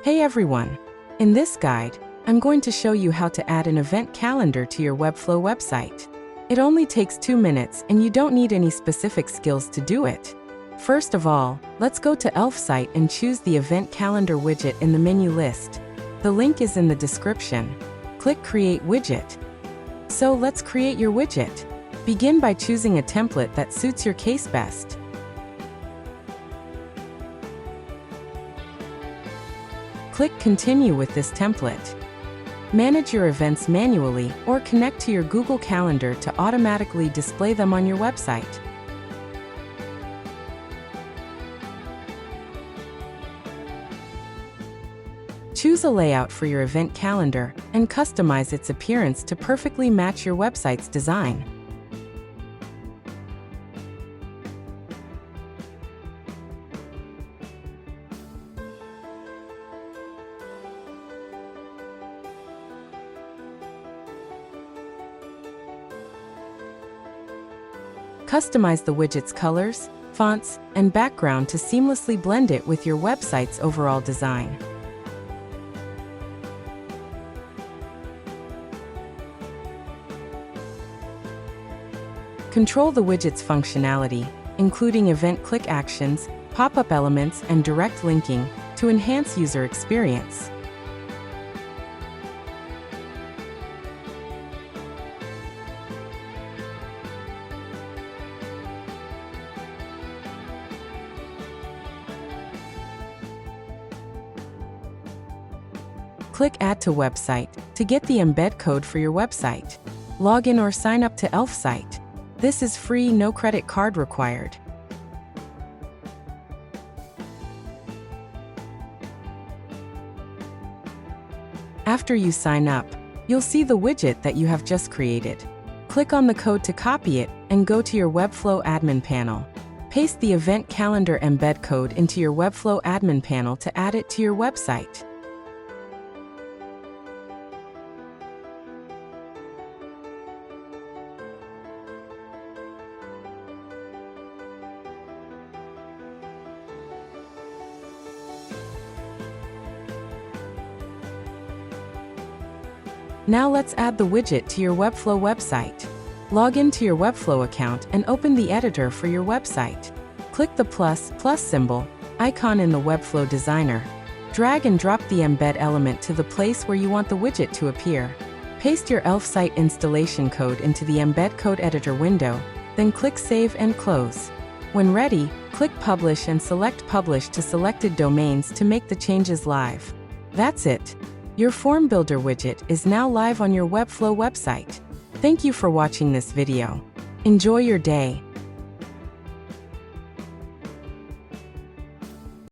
Hey everyone! In this guide, I'm going to show you how to add an event calendar to your Webflow website. It only takes 2 minutes and you don't need any specific skills to do it. First of all, let's go to Elfsight and choose the event calendar widget in the menu list. The link is in the description. Click Create Widget. So let's create your widget. Begin by choosing a template that suits your case best. Click Continue with this template. Manage your events manually or connect to your Google Calendar to automatically display them on your website. Choose a layout for your event calendar and customize its appearance to perfectly match your website's design. Customize the widget's colors, fonts, and background to seamlessly blend it with your website's overall design. Control the widget's functionality, including event click actions, pop-up elements, and direct linking, to enhance user experience. Click Add to Website to get the embed code for your website. Log in or sign up to Elfsight. This is free, no credit card required. After you sign up, you'll see the widget that you have just created. Click on the code to copy it and go to your Webflow admin panel. Paste the event calendar embed code into your Webflow admin panel to add it to your website. Now let's add the widget to your Webflow website. Log into your Webflow account and open the editor for your website. Click the plus symbol icon in the Webflow Designer. Drag and drop the embed element to the place where you want the widget to appear. Paste your Elfsight installation code into the Embed Code Editor window, then click Save and Close. When ready, click Publish and select Publish to selected domains to make the changes live. That's it. Your Form Builder widget is now live on your Webflow website. Thank you for watching this video. Enjoy your day.